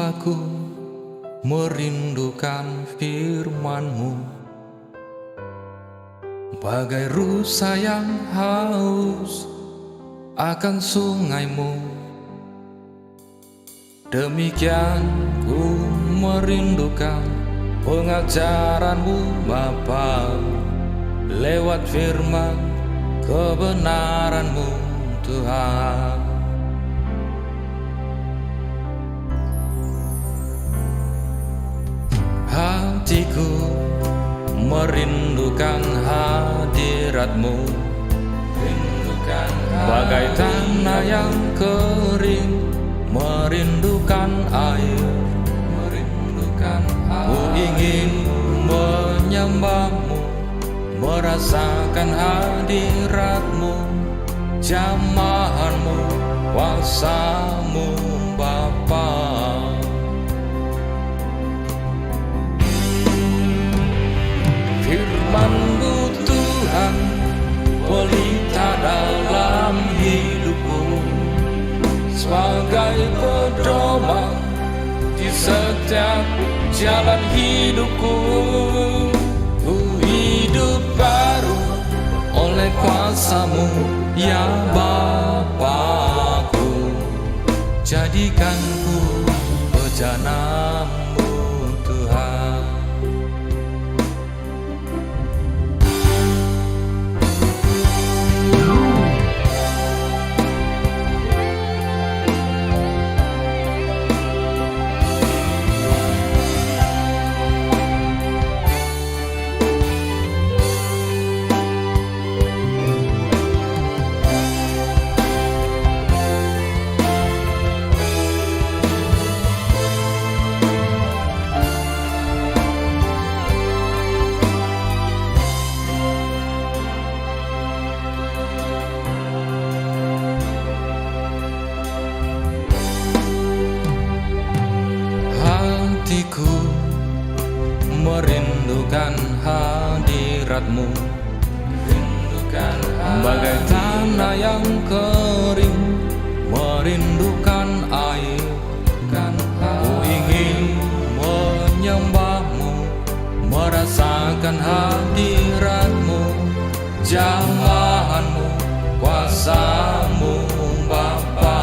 jiwaku merindukan firman-Mu, bagai rusa yang haus akan sungai-Mu. Demikian ku merindukan pengajaran-Mu Bapa, lewat firman kebenaran-Mu Tuhan. Hatiku merindukan hadirat-Mu, bagai tanah yang kering merindukan air. Ku ingin menyembah-Mu, merasakan hadirat-Mu, jamahan-Mu, kuasa-Mu Bapa. Firman-Mu Tuhan, pelita dalam hidupku, sebagai pedoman di setiap jalan hidupku. Ku hidup baru oleh kuasa-Mu ya Bapa-Ku. Jadikan ku bejana-Mu Tuhan. Hatiku merindukan hadirat-Mu, bagai tanah yang kering merindukan air. Ku ingin menyembah-Mu, merasakan hadirat-Mu, jamahan-Mu, kuasa-Mu Bapa.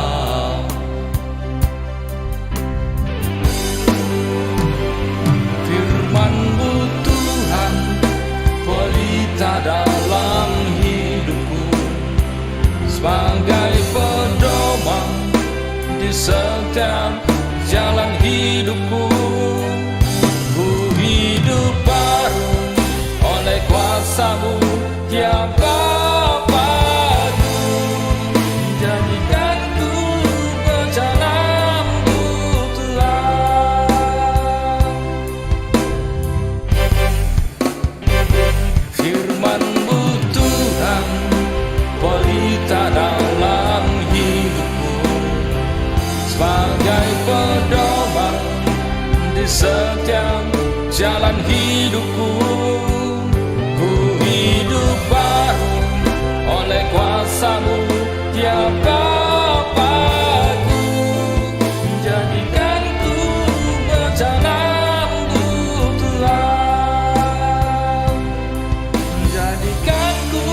Firman-Mu Tuhan, pelita dalam hidupku, sebagai pedoman di setiap jalan hidupku. Ku hidup baru oleh kuasa-Mu ya Bapa-Ku. Jadikan ku bejana-Mu Tuhan. Firman-Mu Tuhan, pelita dalam hidupku, sebagai pedoman di setiap jalan hidupku. Ku hidup baru oleh kuasa-Mu ya Bapa-Ku. Jadikan ku bejana-Mu Tuhan. Jadikan ku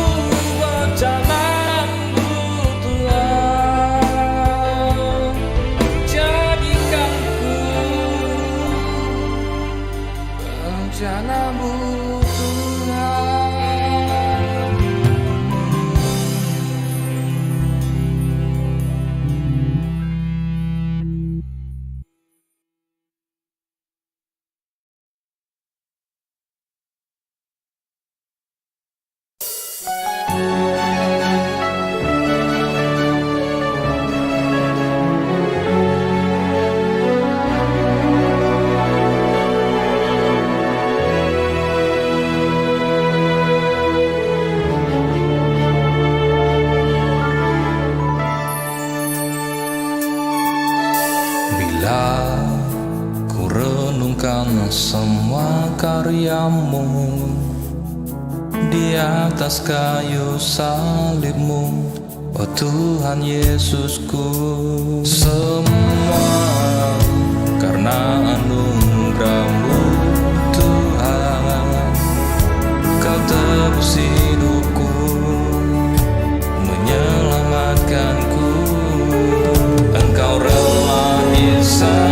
bejana-Mu Tuhan. Jadikan ku bejana-Mu Tuhan. Bila ku renungkan semua karya-Mu di atas kayu salib-Mu, oh Tuhan Yesusku, semua karena karena anugerah-Mu Tuhan. Kau tebus hidupku, menyelamatkanku. Engkau rela disalibkan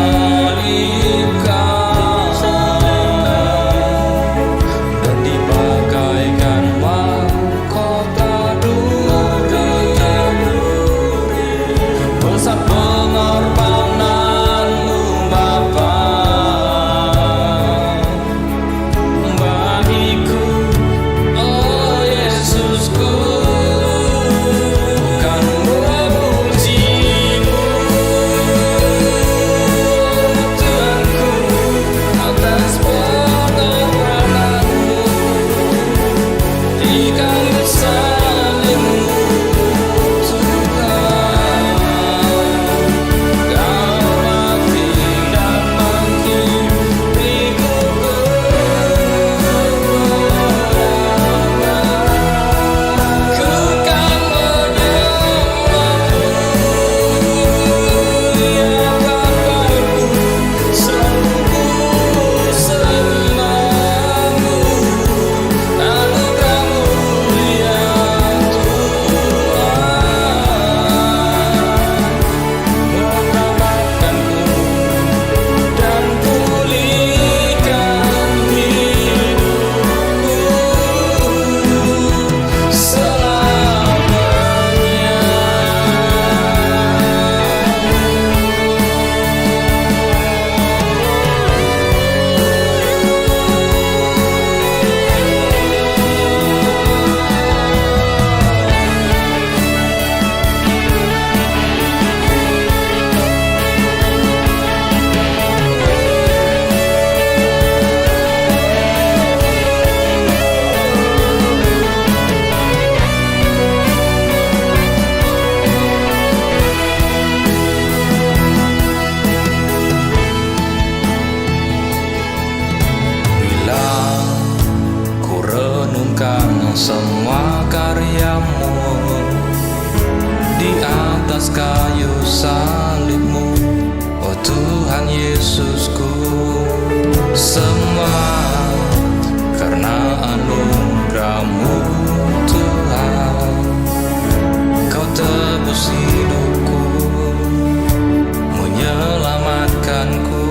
dan dipakaikan mahkota duri. Besar pengorbanan-Mu Bapa bagiku, oh Yesusku. Kan memuji-Mu Tuhanku atas pengorbanan-Mu di kayu salib-Mu Tuhan. Kau mati dan menghiburiku ku kan menyembah-Mu, ya Bapa-Ku, selalu ku sembah-Mu. Anugerah-Mu ya Tuhan, menyelamatkanku dan pulihkan hidupku selamanya. Bila ku renungkan semua karya-Mu di atas kayu salib-Mu, oh Tuhan Yesusku, semua karena anugerah-Mu Tuhan. Kau tebus hidupku, menyelamatkanku.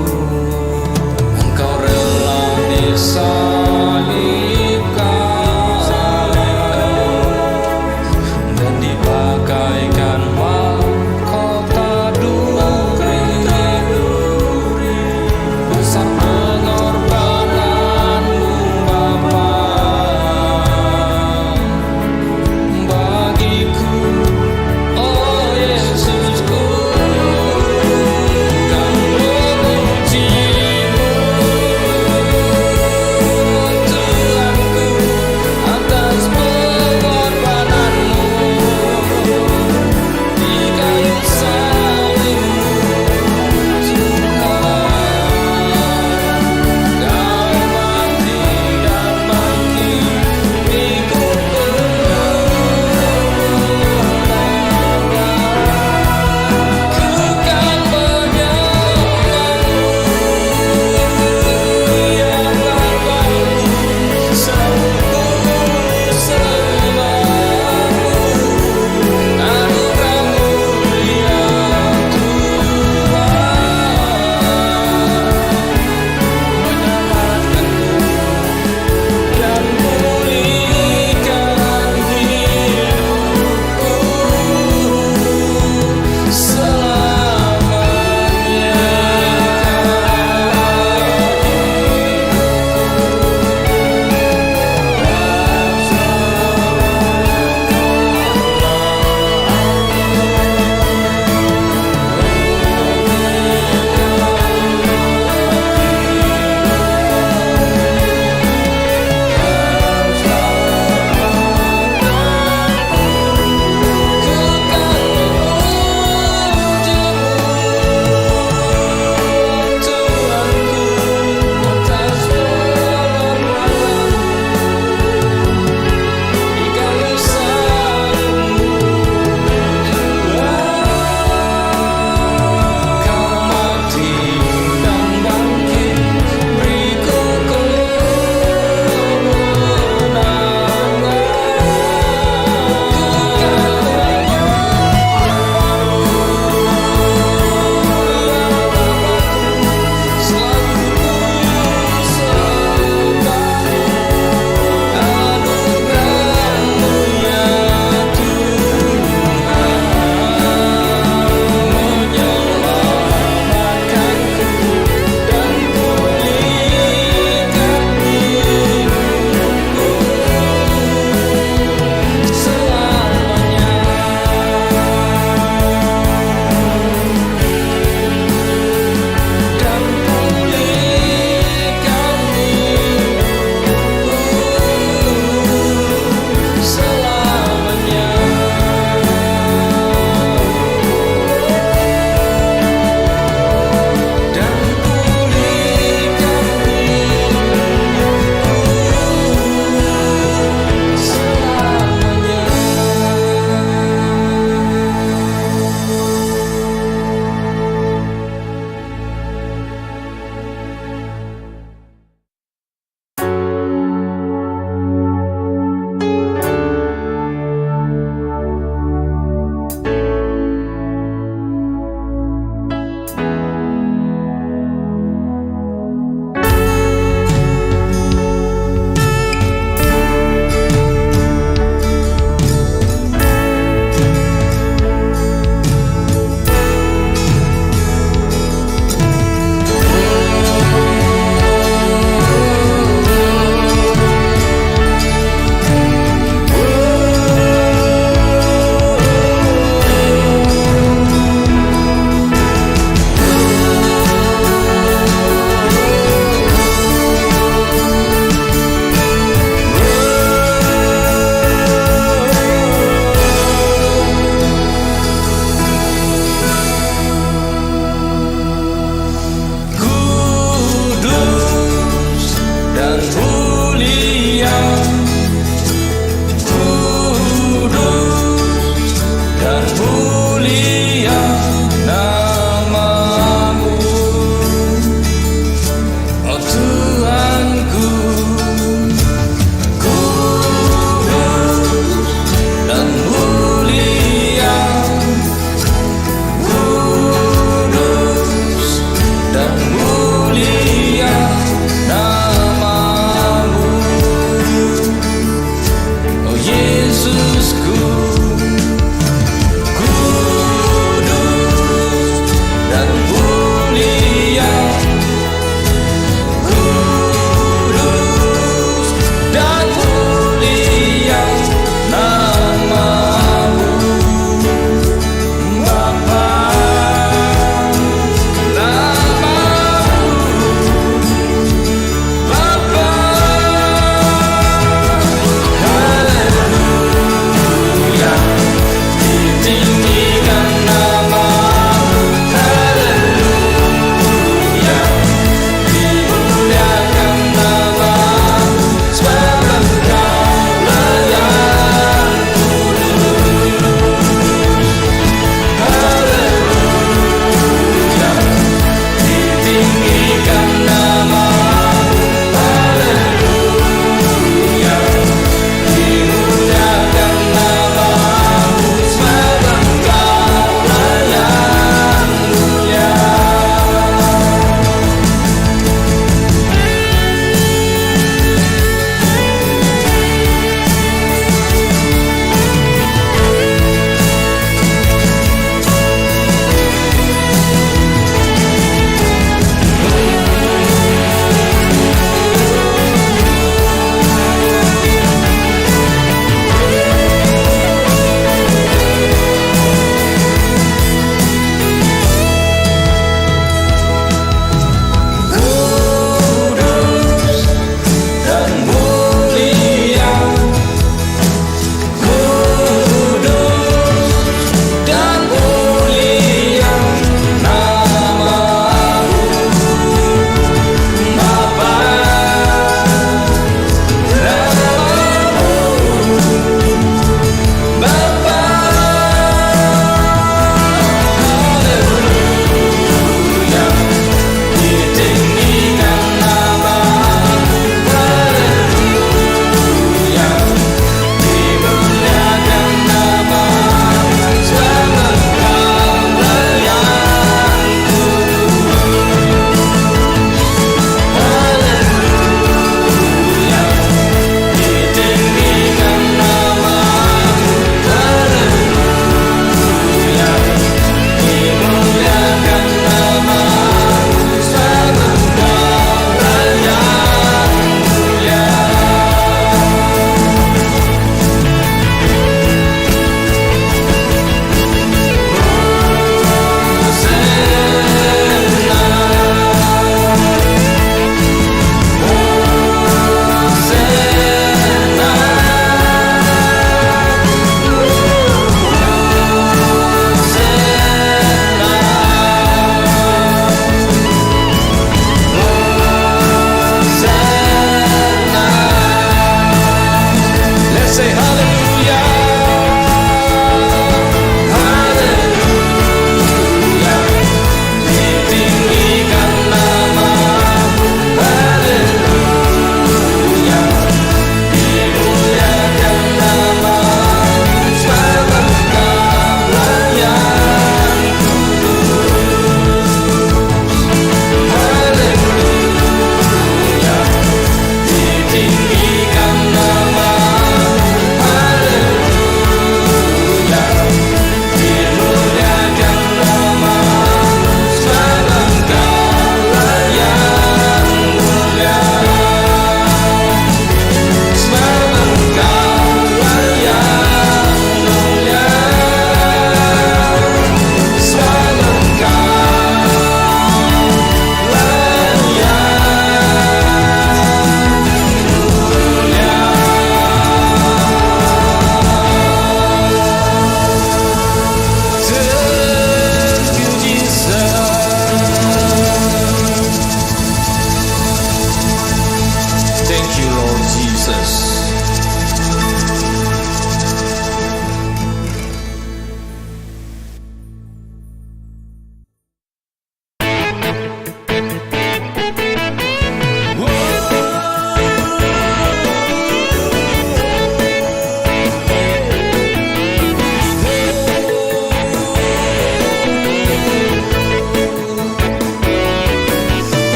Engkau rela disalibkan dan dipakaikan mahkota duri. Besar pengorbanan-Mu Bapa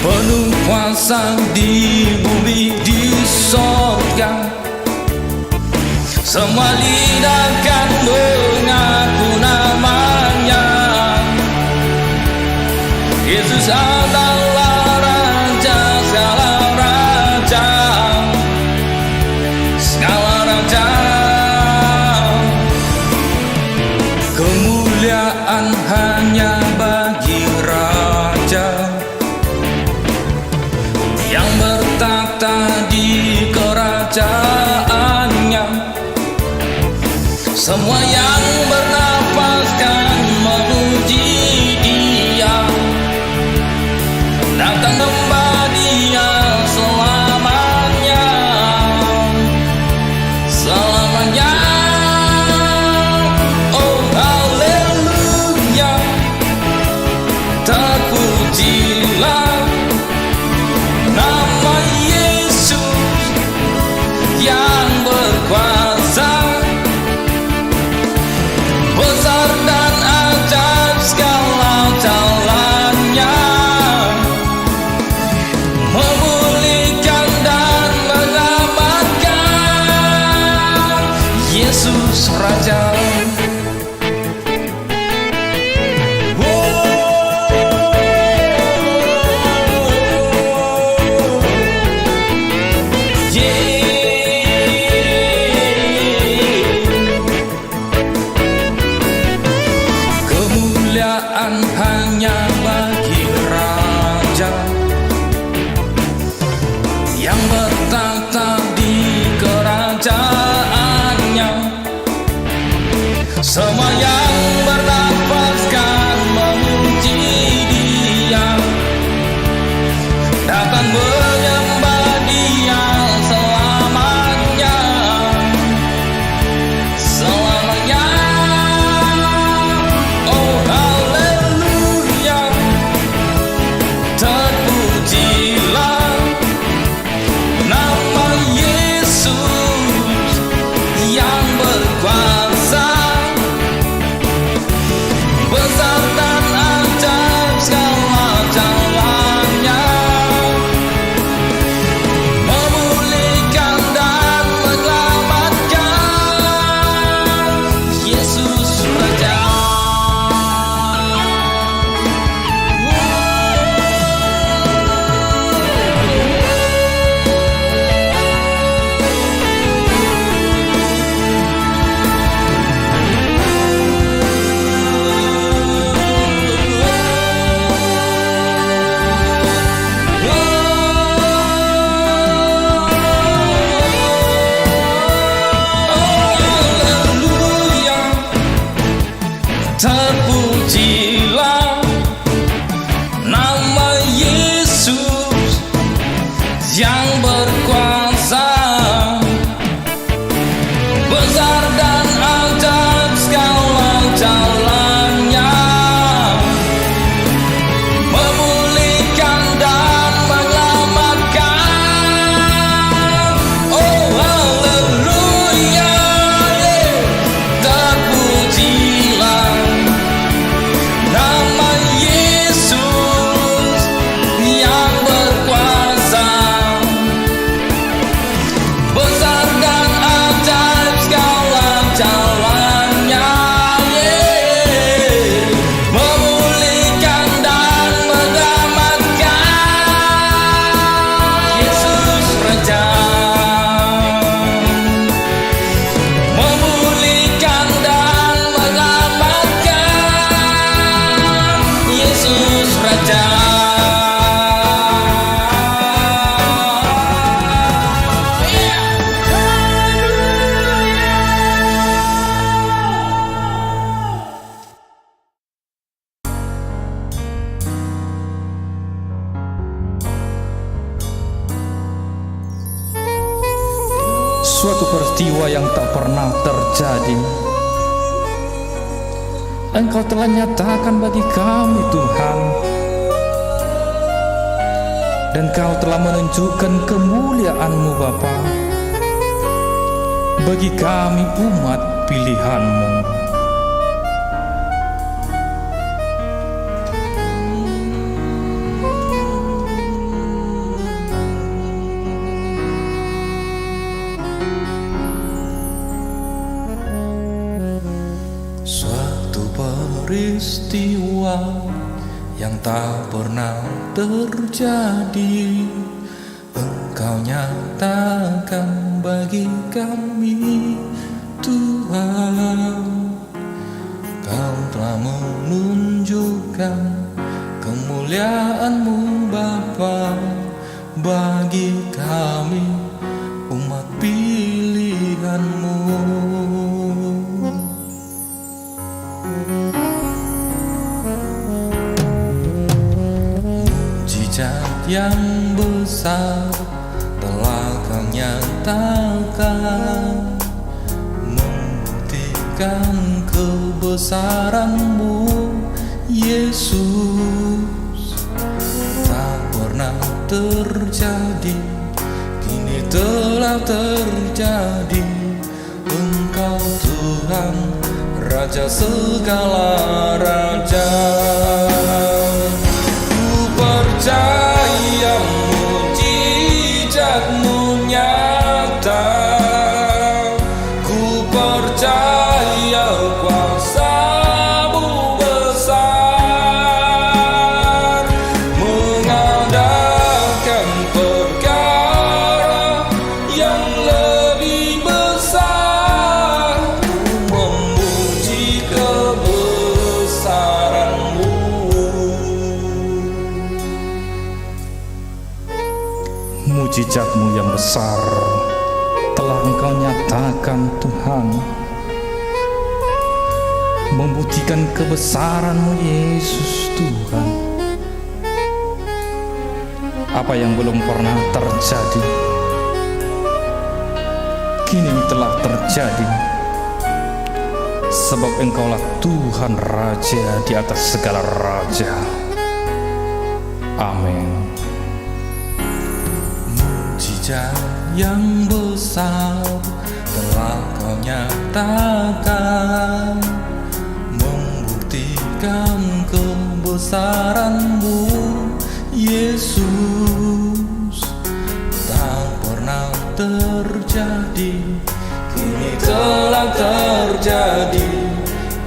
penuh kuasa di bumi di sorga. Semua lidah akan mengaku namanya. Yesus adalah Raja segala raja, segala raja. Kemuliaan hanya bagi Raja yang bertata di kerajaannya. Semua yang bernapas kan memuji Dia, datang menyembah Dia selamanya, selamanya. Oh haleluya, terpujilah nama Yesus yang berkuasa. Besar dan ajaib segala jalannya, memulihkan dan menyelamatkan. Yesus Raja. Hanya bagi Raja yang bertata di kerajaannya. Semua yang bernapas kan memuji Dia, datang menyembah Dia selamanya, selamanya. Terpujilah nama Yesus yang berkuasa. Besar dan ajaib segala jalannya, memulihkan dan menyelamatkan. Yesus Raja. Terpujilah nama Yesus yang berkuasa. Besar dan ajaib segala jalannya, memulihkan dan menyelamatkan. Oh haleluya, terpujilah nama Yesus yang berkuasa. Besar dan ajaib segala jalannya, memulihkan dan menyelamatkan. Yesus Raja. Memulihkan dan menyelamatkan. Yesus Raja. Suatu peristiwa yang tak pernah terjadi, Engkau telah nyatakan bagi kami Tuhan, dan Kau telah menunjukkan kemuliaan-Mu Bapa bagi kami umat pilihan-Mu. peristiwa yang tak pernah terjadi, Engkau nyatakan bagi kami, Tuhan. Kau telah menunjukkan kemuliaan-Mu Bapa bagi kami, umat pilihan-Mu. Mujizat yang besar telah Kau nyatakan, membuktikan kebesaran-Mu, Yesus. Tak pernah terjadi, kini telah terjadi. Engkau Tuhan, Raja segala raja. Ku percaya mujizat-Mu nyata, ku percaya kuasa-Mu besar, mengadakan perkara yang lebih besar, memuji kebesaran-Mu. Mujizat-Mu yang besar telah Engkau nyatakan, Tuhan, membuktikan kebesaran-Mu, Yesus, Tuhan. Apa yang belum pernah terjadi, kini telah terjadi, sebab Engkaulah Tuhan Raja di atas segala raja. Amin. Mujizat yang besar telah Kau nyatakan, membuktikan kebesaran-Mu, Yesus. Tak pernah terjadi, kini telah terjadi.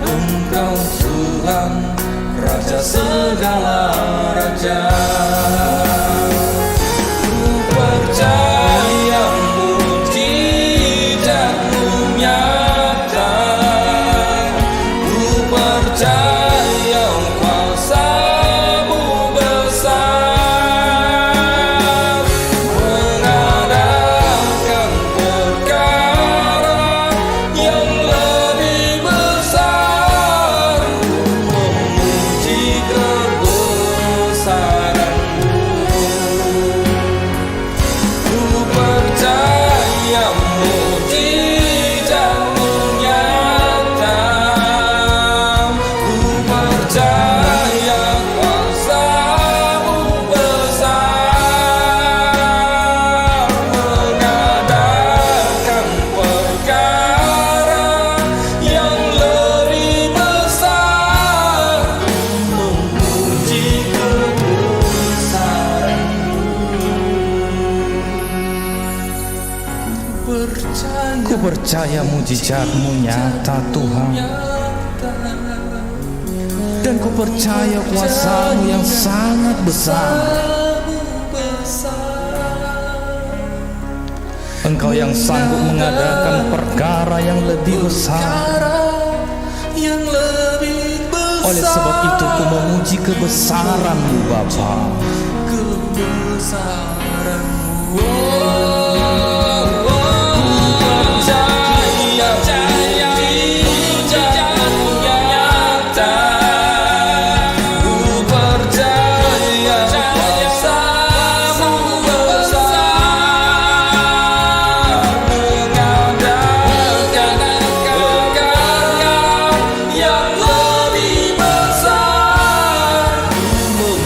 Engkau Tuhan, Raja segala raja. Ku percaya mujizat-Mu nyata, ku percaya kuasa-Mu besar, mengadakan perkara yang lebih besar, memuji kebesaran-Mu. Ku percaya mujizat-Mu nyata, ku percaya kuasa-Mu besar, mengadakan perkara yang lebih besar, memuji kebesaran-Mu. Ku percaya mujizat-Mu nyata, Tuhan, dan ku percaya kuasa-Mu yang sangat besar. Engkau yang sanggup mengadakan perkara yang lebih besar. Oleh sebab itu ku memuji kebesaran-Mu Bapa.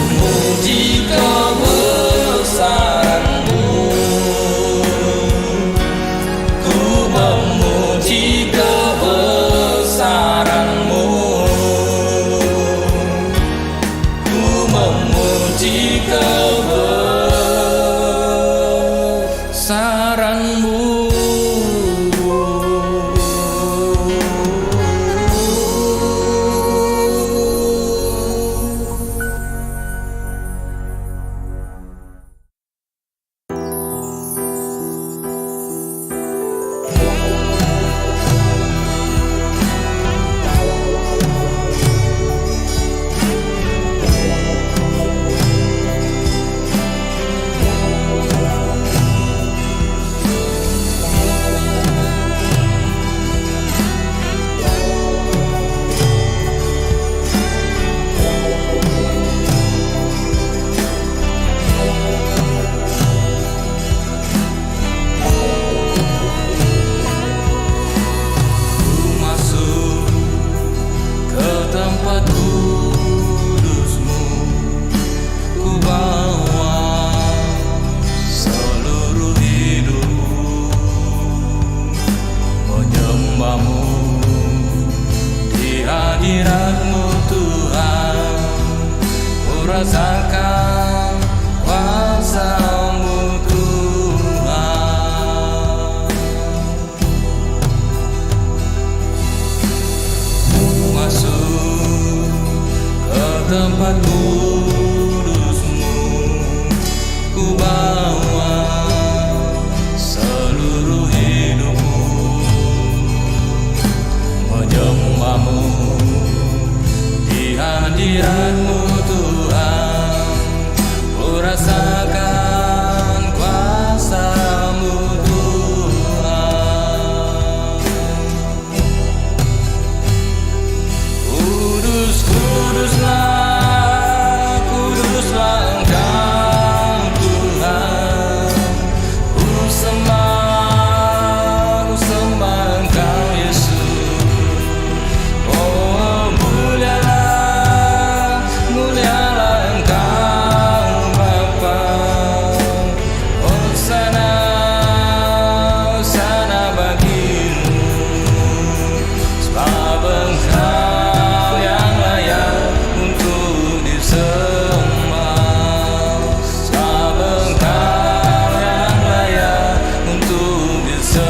Memuji kebesaran-Mu. rasakan kuasa-Mu Tuhan. Kudus, kuduslah, kuduslah Engkau Tuhan. Ku sembah Engkau Yesus. Oh, mulialah, mulialah Engkau Bapa. Hosana, hosana bagimu. Sebab Engkau yang layak untuk disembah. Sebab Engkau yang layak untuk disembah.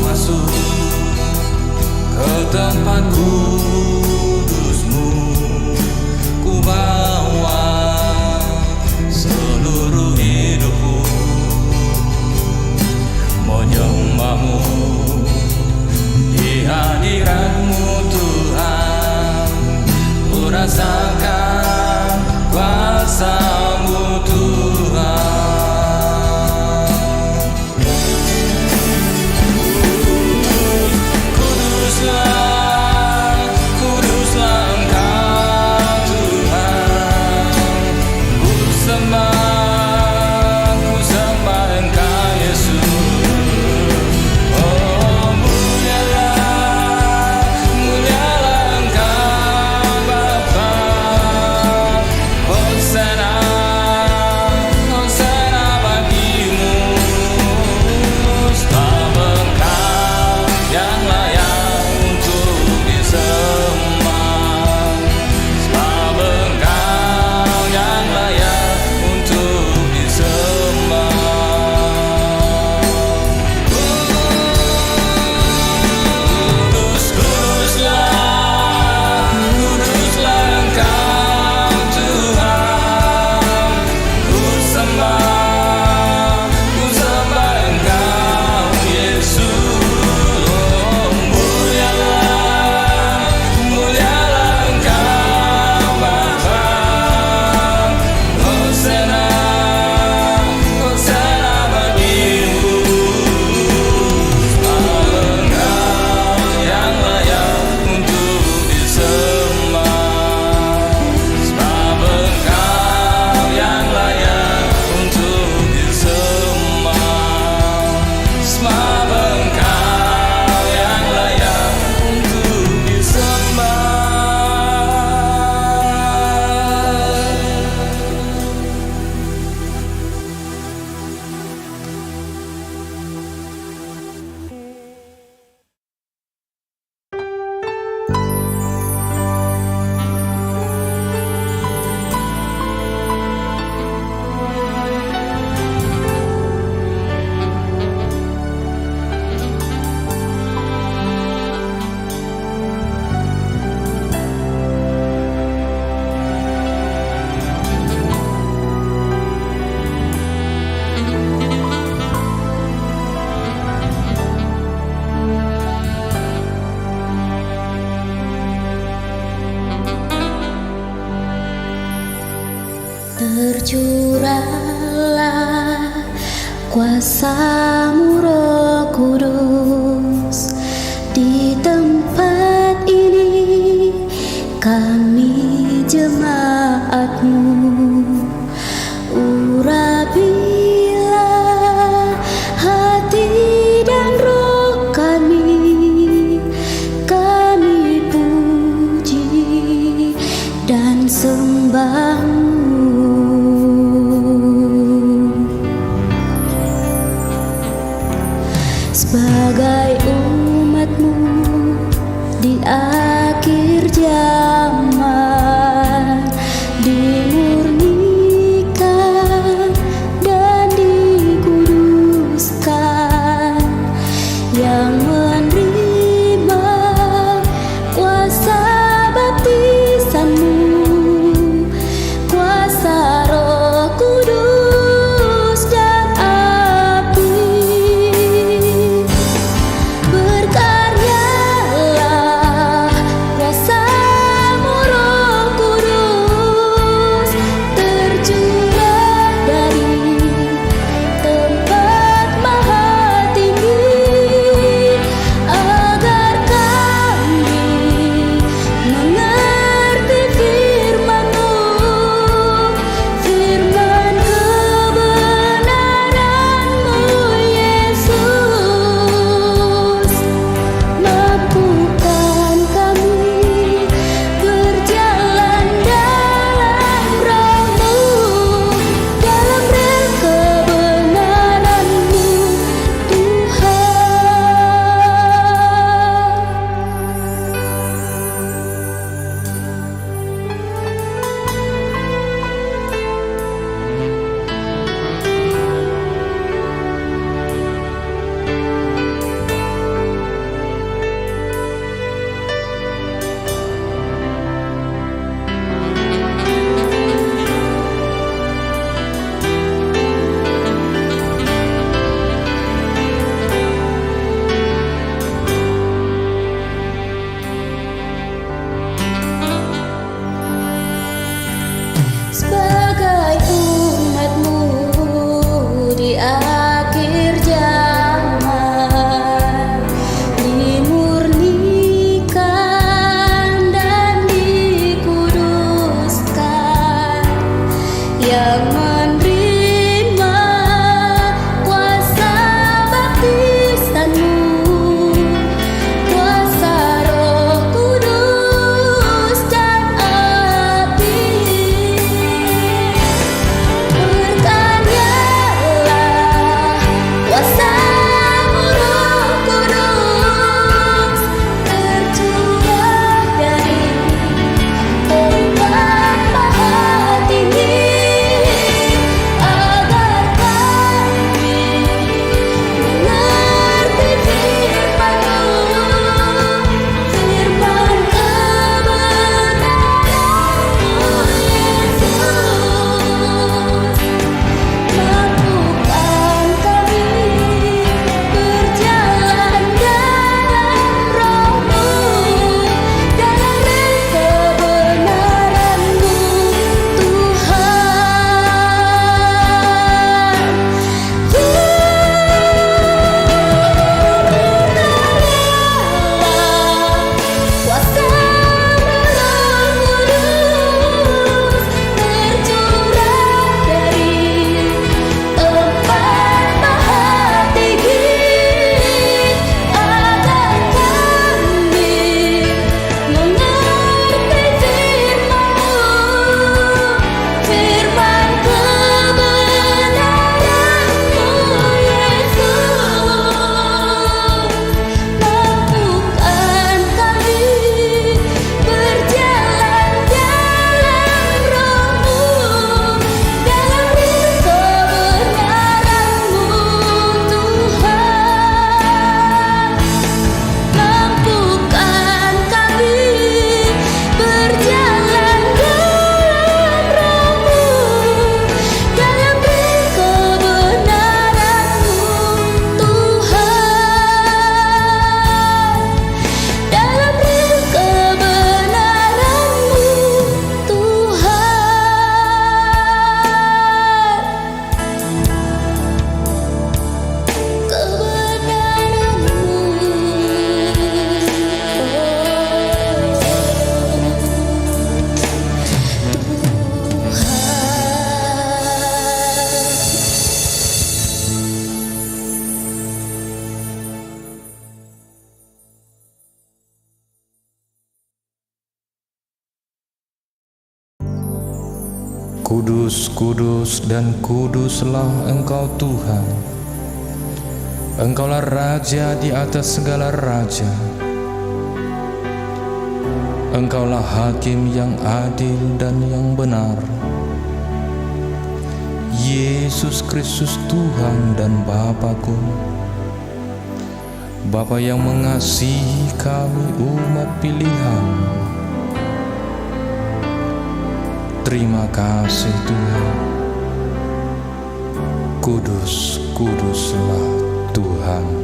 Masuk ke tempat kudus-Mu, ku bawa seluruh hidupku, menyembah-Mu di hadirat-Mu Tuhan. Ku rasakan kuasa-Mu Tuhan. Kuduslah, kuduslah Engkau Tuhan. Ku sembah Engkau Yesus. Oh, mulialah, mulialah Engkau Bapa. Hosana, hosana bagimu. Sebab Engkau yang layak untuk disembah. Sebab Engkau yang layak untuk disembah. Kudus, kuduslah, kuduslah Engkau Tuhan. Ku sembah Engkau Yesus. Oh, mulialah, mulialah Engkau Bapa. Hosana, hosana bagimu. Sebab Engkau yang layak untuk disembah. Sebab Engkau yang layak untuk disembah. Sebab Engkau yang layak untuk Tercurahlah kuasa-Mu Roh Kudus di tempat ini, kami jemaat-Mu. Urapilah hati dan roh kami puji dan sembah-Mu. akhir zaman dimurnikan dan dikuduskan, yang menerima kuasa baptisanmu, kuasa Roh Kudus dan api. Berkaryalah kuasa-Mu Roh Kudus, tercurah dari tempat maha tinggi, agar kami mengerti firman-Mu, firman kebenaran-Mu, Yesus. Mampukan kami berjalan dalam Roh-Mu, dalam rel kebenaran-Mu, sebagai umat-Mu di akhir zaman, dimurnikan dan dikuduskan, yang menerima kuasa baptisan-Mu, kuasa Roh Kudus dan api. Berkaryalah kuasa-Mu Roh Kudus, tercurah dari tempat maha tinggi, agar kami mengerti firman-Mu, firman kebenaran-Mu, Yesus. Mampukan kami berjalan dalam Roh-Mu, dalam rel kebenaran-Mu, Tuhan. Kuasa-Mu Roh Kudus, tercurah dari tempat maha tinggi, agar kami mengerti firman-Mu, firman kebenaran-Mu, Yesus. Mampukan kami berjalan dalam Roh-Mu, dalam rel kebenaran-Mu, Tuhan. Mampukan kami berjalan dalam Roh-Mu, dalam rel kebenaran-Mu, Tuhan. Dalam rel kebenaran-Mu, Kudus, kudus, dan kuduslah Engkau Tuhan. Engkaulah Raja di atas segala raja. Engkaulah hakim yang adil dan yang benar, Yesus Kristus Tuhan dan Bapa-Ku, Bapa yang mengasihi kami umat pilihan. Terima kasih Tuhan. Kudus, kuduslah Tuhan.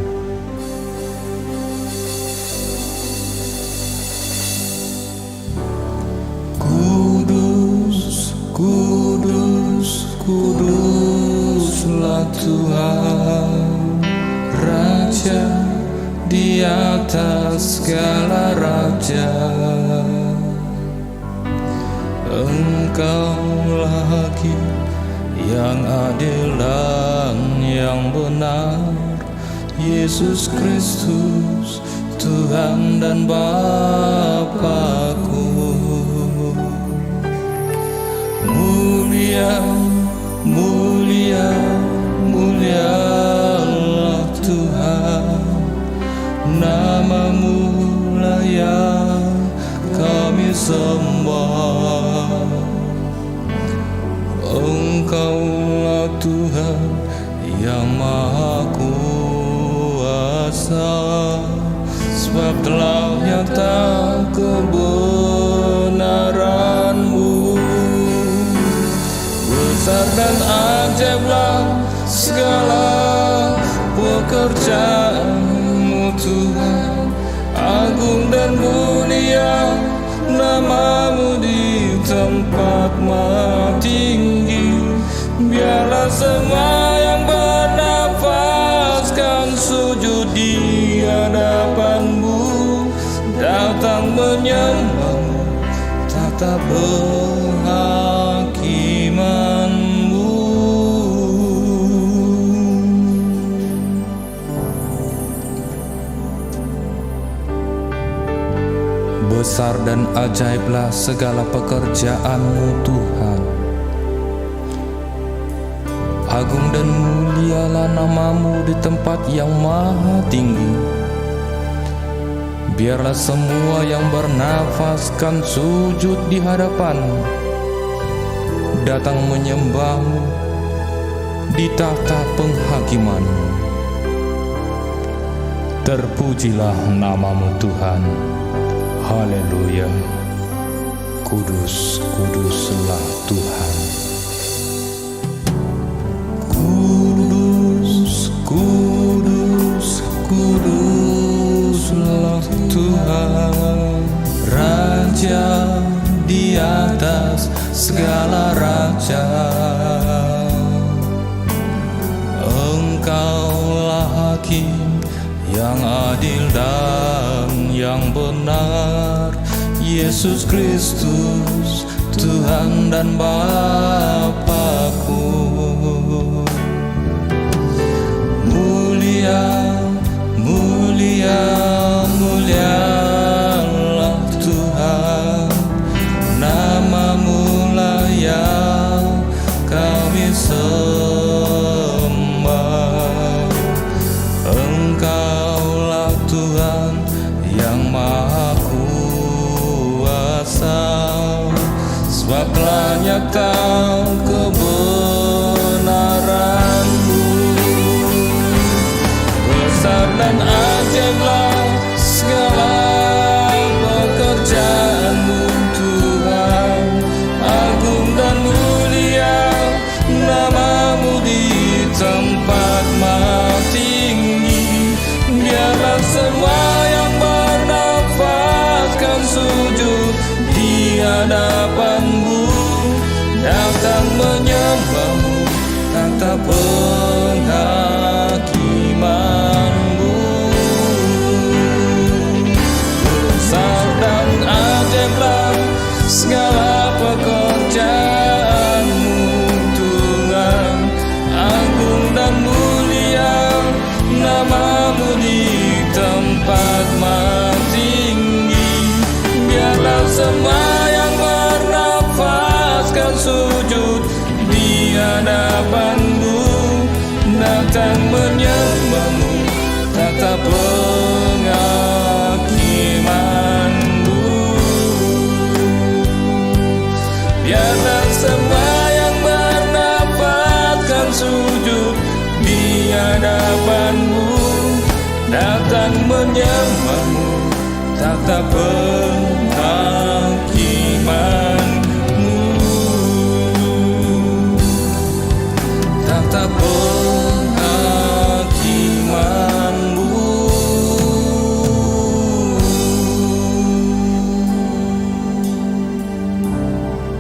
Kudus, kudus, kuduslah Tuhan, Raja di atas segala raja. Engkaulah hakim yang adil dan yang benar, Yesus Kristus Tuhan dan Bapa-Ku. Mulia, mulia, mulialah Tuhan, nama-Mu layak kami sembah. Engkaulah Tuhan yang Maha Kuasa, sebab telah nyata kebenaran-Mu. Besar dan ajaiblah segala pekerjaan-Mu Tuhan, agung dan mulia nama-Mu di tempat maha tinggi. Biarlah semua yang bernafaskan sujud di hadapan-Mu, datang menyembah-Mu, tata penghakiman-Mu. Besar dan ajaiblah segala pekerjaan-Mu Tuhan, agung dan mulialah nama-Mu di tempat yang maha tinggi. Biarlah semua yang bernafaskan sujud di hadapan-Mu, datang menyembah-Mu di tahta penghakiman-Mu. Terpujilah nama-Mu Tuhan. Haleluya. Kudus, kuduslah Tuhan. Kudus, kudus, kuduslah Tuhan, Raja di atas segala raja. Engkaulah hakim yang adil dan yang benar, Yesus Kristus Tuhan dan Bapa-Ku. Mulia, mulia, mulialah Tuhan, nama-Mu layak kami sembah. Engkaulah Tuhan yang Maha Kuasa, sebab telah nyata kebenaran-Mu. Besar dan ajaiblah segala pekerjaan-Mu Tuhan, agung dan mulia nama-Mu di tempat maha tinggi. Biarlah semua yang bernafaskan sujud di hadapan-Mu, datang tahta penghakimanmu, tahta penghakimanmu.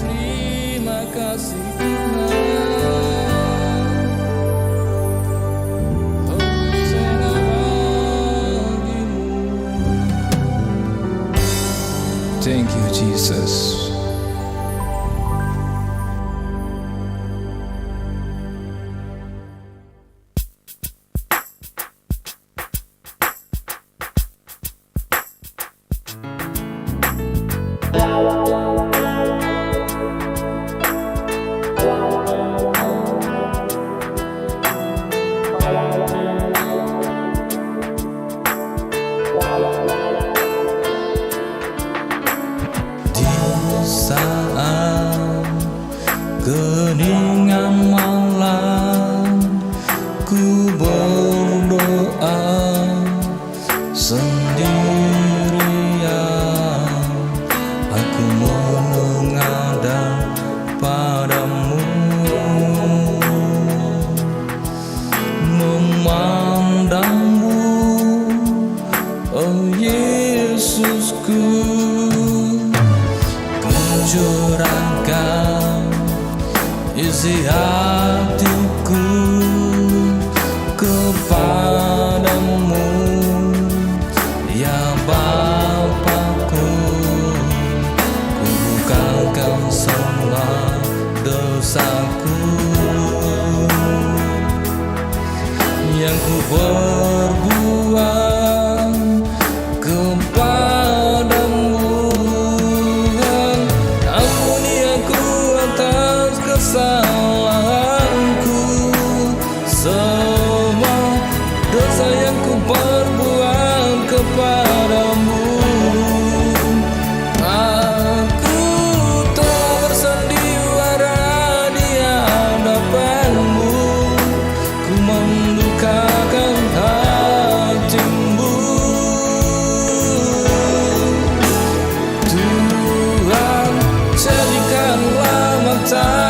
Terima kasih Thank you, Jesus. Saat keningan malam ku berdoa sendirian, aku menghadap padamu, memandangmu, oh Yesusku. Curahkan isi hatiku kepadamu, ya Bapakku. Ku bukakan semua dosaku yang ku perbuat kepadamu. Kesalahanku, semua dosa yang ku perbuat kepadamu. Aku telah bersandiwara di hadapanmu, ku mendukakan hatimu. Tuhan, jadikanlah mata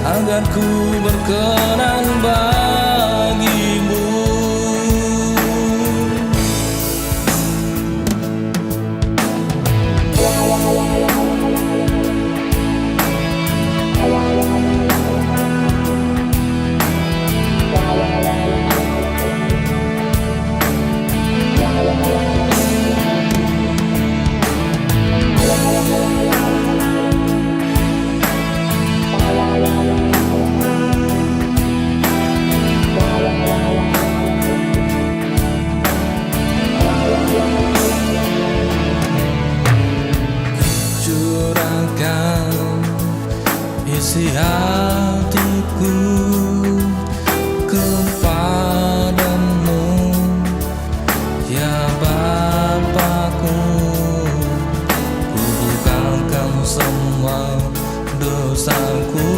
agar ku berkenan bagimu. Isi hatiku kepadamu, ya Bapakku. Ku bukakan semua dosaku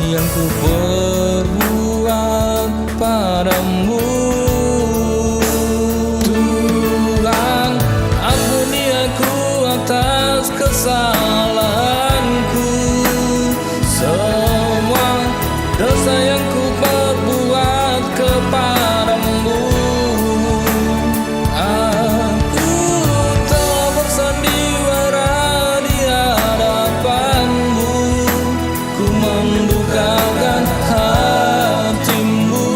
yang ku perbuat padamu. Tuhan, ampuni aku atas kesalahanku, semua dosa yang ku perbuat kepadamu. Aku telah bersandiwara di hadapanmu, ku mendukakan hatimu.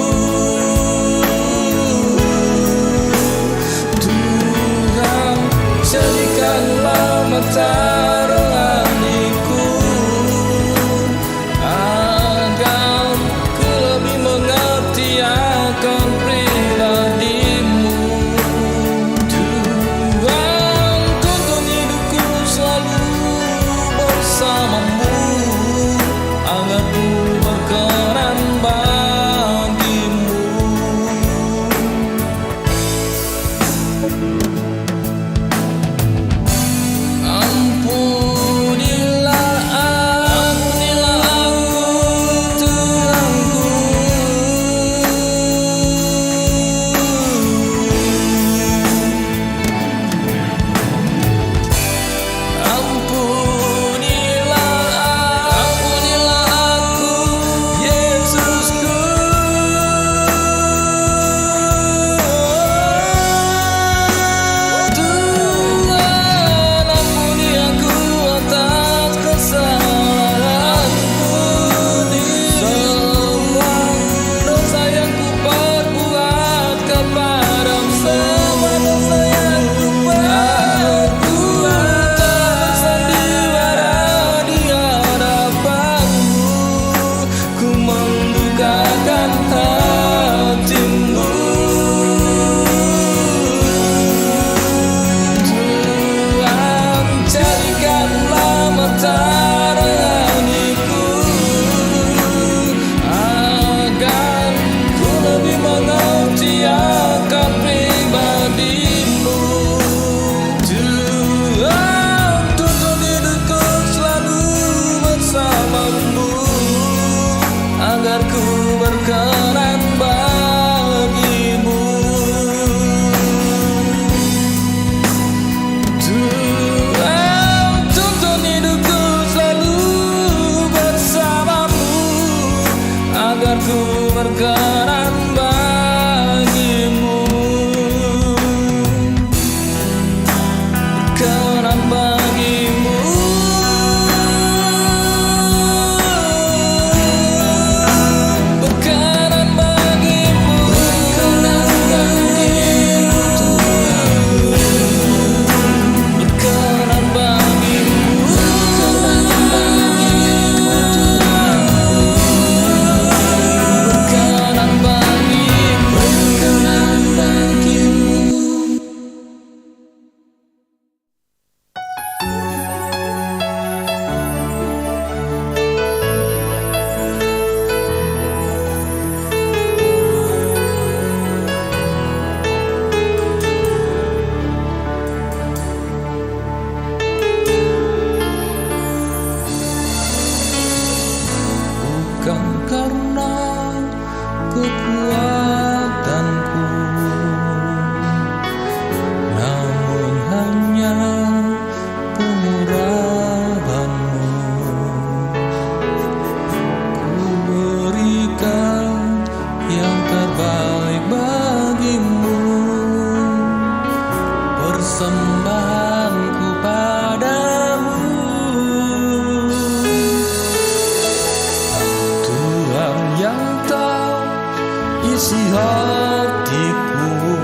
isi hatiku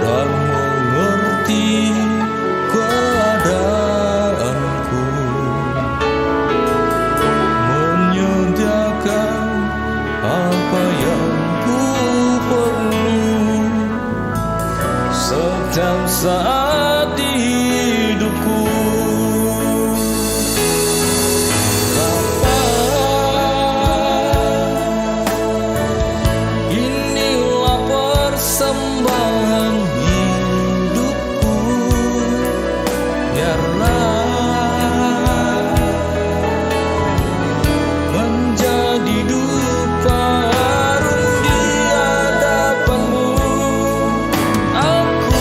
dan mengerti keadaanku, menyediakan apa yang ku perlu setiap saat di hidupku. Bapa, inilah persembahan hidupku, biarlah menjadi dupa harum di hadapanmu. Aku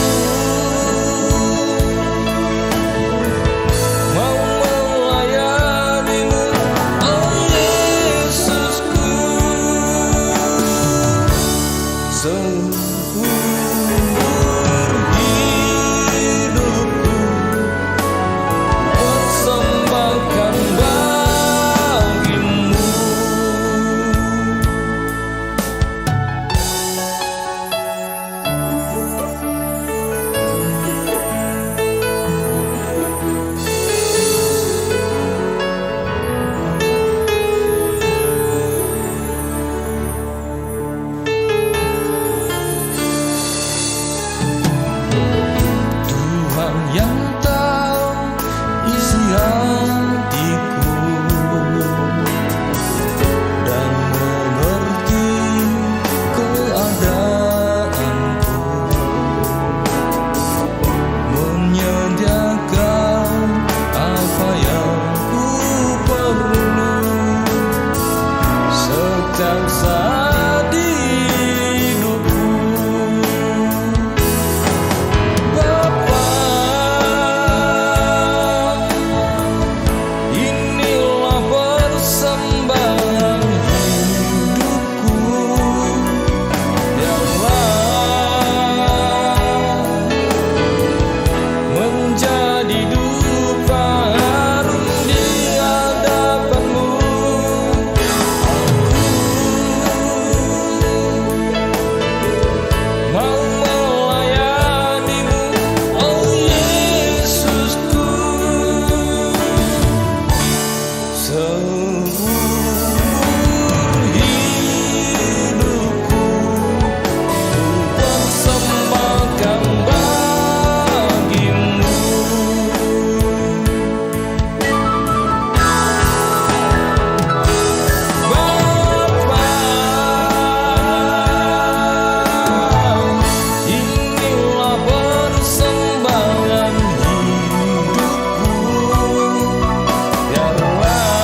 mau melayanimu, oh Yesusku, seumur hidupku persembahkan bagimu. Tuhan yang tahu isi hatiku dan mengerti keadaanku, menyediakan apa yang ku perlu setiap saat di hidupku. Bapa, inilah persembahan hidupku, biarlah menjadi dupa harum di hadapanmu. Mau melayanimu, oh Yesusku, seumur hidupku persembahkan bagimu. Bapa, inilah persembahan hidupku, biarlah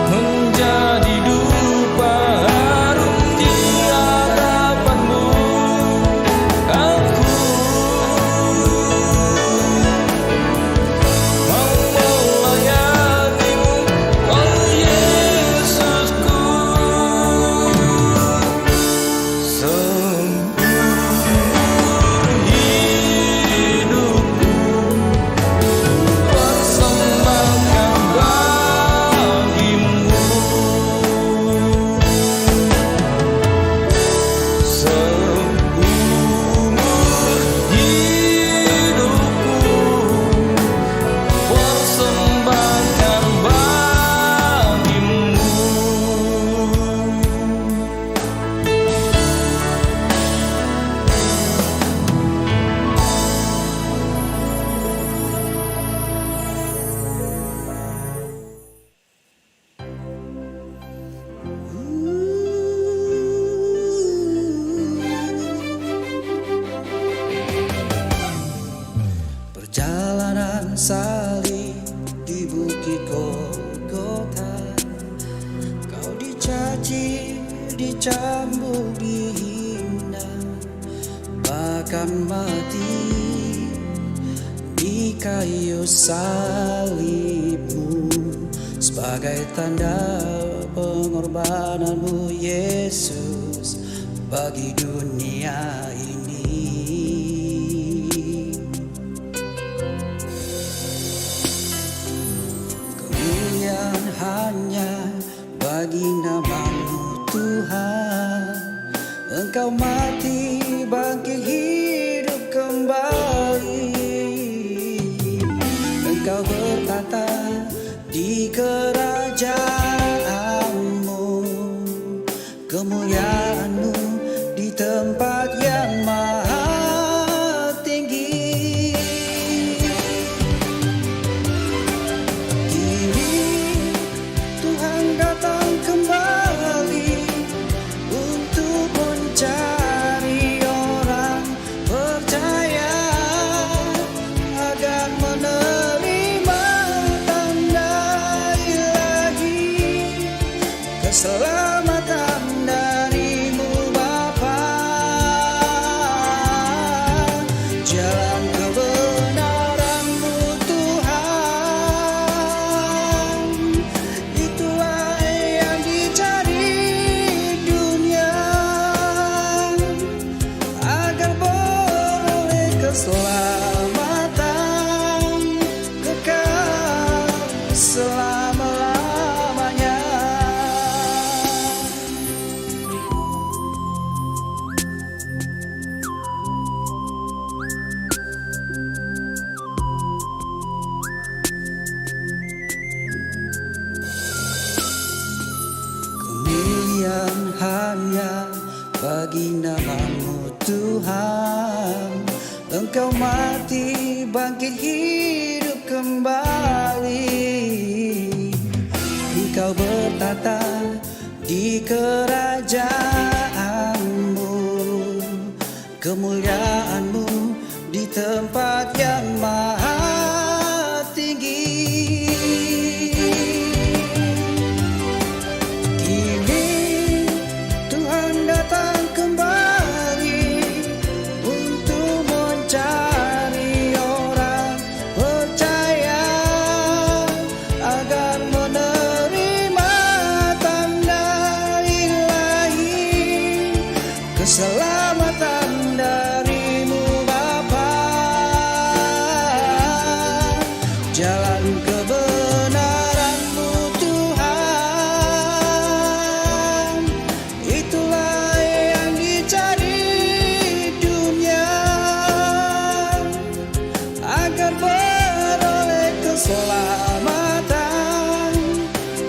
menjadi dupa harum di hadapanmu. Aku mau melayanimu, oh Yesusku, seumur hidupku persembahkan bagimu. Seumur hidupku persembahkan bagimu. Perjalanan salib di bukit Golgota, kau dicaci, dicambuk, dihina, bahkan mati di kayu salibmu sebagai tanda pengorbananmu Yesus bagi dunia ini. Kemuliaan hanya bagi nama-Mu Tuhan. Engkau mati bangkit hidup kembali. Engkau bertata di kerajaan-Mu, kemuliaan-Mu di tempat yang maha tinggi. Kini Tuhan datang kembali untuk mencari orang percaya agar menerima tanda ilahi, keselamatan dari-Mu Bapa. Jalan kebenaran-Mu Tuhan, itulah yang dicari dunia, agar beroleh keselamatan kekal selama-lamanya. Kemuliaan hanya bagi nama-Mu Tuhan. Engkau mati bangkit hidup kembali. Engkau bertata di kerajaan-Mu, kemuliaan-Mu di tempat yang maha tinggi. Kini Tuhan datang kembali untuk mencari orang percaya agar menerima tanda ilahi, keselamatan dari-Mu Bapa. Jalan kebenaran-Mu Tuhan, itulah yang dicari dunia, agar beroleh keselamatan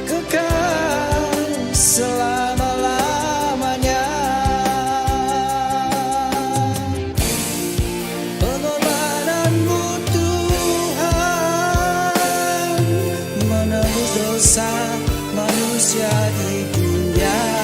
kekal selama-lamanya. Pengorbanan-Mu Tuhan menebus dosa manusia di dunia.